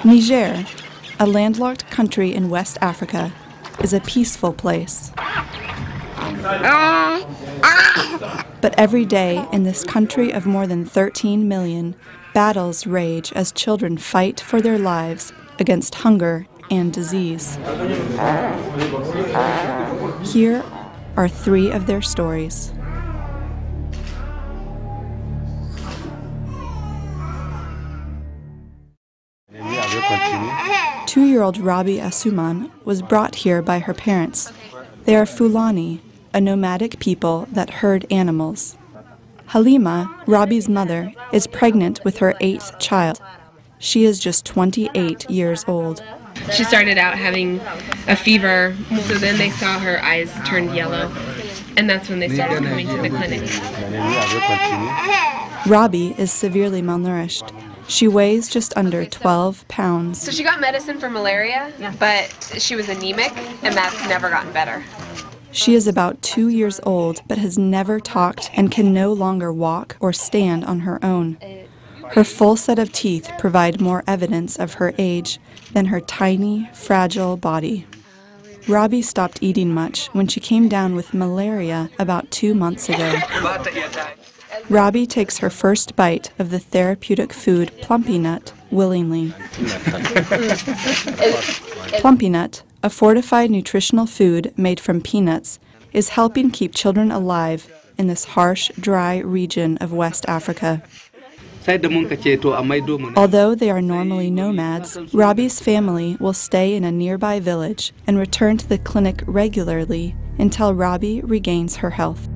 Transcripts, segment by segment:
Niger, a landlocked country in West Africa, is a peaceful place. But every day in this country of more than 13 million, battles rage as children fight for their lives against hunger and disease. Here are 3 of their stories. Two-year-old Rabi Asuman was brought here by her parents. They are Fulani, a nomadic people that herd animals. Halima, Rabi's mother, is pregnant with her 8th child. She is just 28 years old. She started out having a fever, so then they saw her eyes turned yellow, and that's when they started coming to the clinic. Rabi is severely malnourished. She weighs just under 12 pounds. So she got medicine for malaria, but she was anemic, and that's never gotten better. She is about 2 years old, but has never talked and can no longer walk or stand on her own. Her full set of teeth provide more evidence of her age than her tiny, fragile body. Rabi stopped eating much when she came down with malaria about 2 months ago. Rabi takes her first bite of the therapeutic food Plumpy Nut willingly. Plumpy Nut, a fortified nutritional food made from peanuts, is helping keep children alive in this harsh, dry region of West Africa. Although they are normally nomads, Rabi's family will stay in a nearby village and return to the clinic regularly until Rabi regains her health.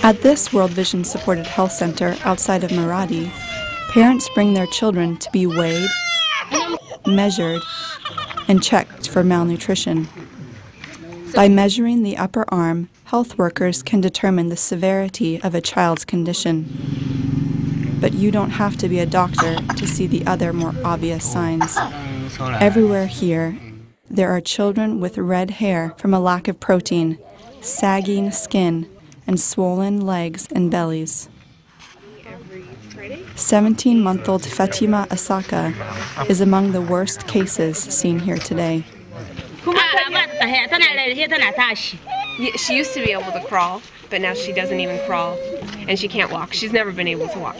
At this World Vision supported health center outside of Maradi, parents bring their children to be weighed, measured, and checked for malnutrition. By measuring the upper arm, health workers can determine the severity of a child's condition. But you don't have to be a doctor to see the other more obvious signs. Everywhere here, there are children with red hair from a lack of protein, sagging skin, and swollen legs and bellies. 17-month-old Fatima Asaka is among the worst cases seen here today. She used to be able to crawl, but now she doesn't even crawl, and she can't walk. She's never been able to walk.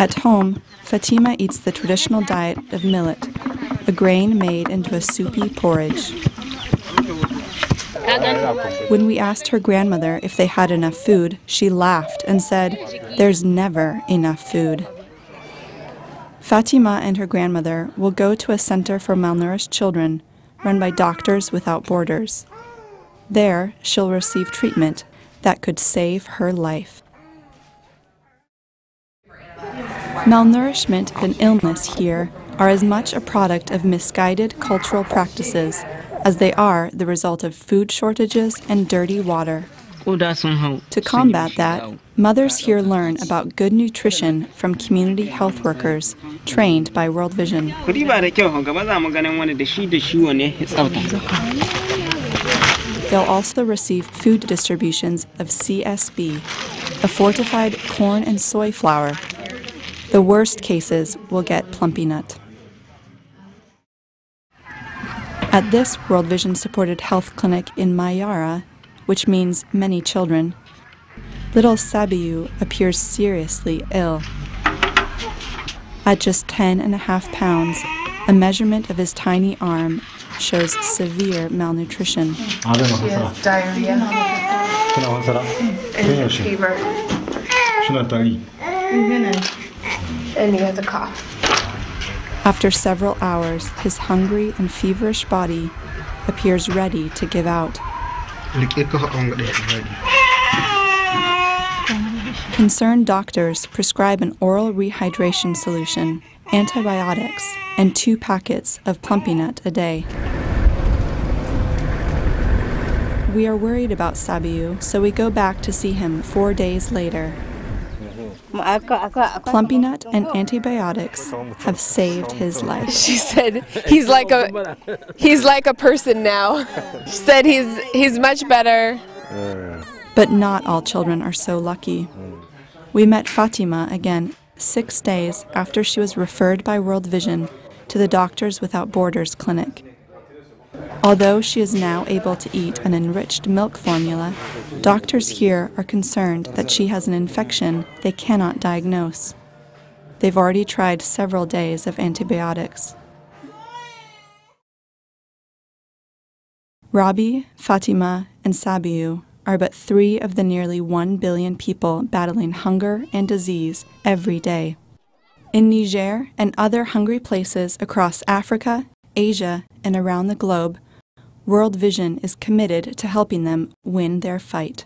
At home, Fatima eats the traditional diet of millet, a grain made into a soupy porridge. When we asked her grandmother if they had enough food, she laughed and said, "There's never enough food." Fatima and her grandmother will go to a center for malnourished children run by Doctors Without Borders. There, she'll receive treatment that could save her life. Malnourishment and illness here are as much a product of misguided cultural practices as they are the result of food shortages and dirty water. To combat that, mothers here learn about good nutrition from community health workers trained by World Vision. They'll also receive food distributions of CSB, a fortified corn and soy flour. The worst cases will get Plumpy Nut. At this World Vision supported health clinic in Mayara, which means many children, little Sabiu appears seriously ill. At just 10.5 pounds, a measurement of his tiny arm shows severe malnutrition. She has diarrhea and fever. And he has a cough. After several hours, his hungry and feverish body appears ready to give out. Concerned doctors prescribe an oral rehydration solution, antibiotics, and 2 packets of Plumpy Nut a day. We are worried about Sabiu, so we go back to see him 4 days later. Plumpy Nut and antibiotics have saved his life. She said he's like a person now. She said he's much better. But not all children are so lucky. We met Fatima again 6 days after she was referred by World Vision to the Doctors Without Borders clinic. Although she is now able to eat an enriched milk formula, doctors here are concerned that she has an infection they cannot diagnose. They've already tried several days of antibiotics. Rabi, Fatima, and Sabiu are but 3 of the nearly 1 billion people battling hunger and disease every day. In Niger and other hungry places across Africa, Asia, and around the globe, World Vision is committed to helping them win their fight.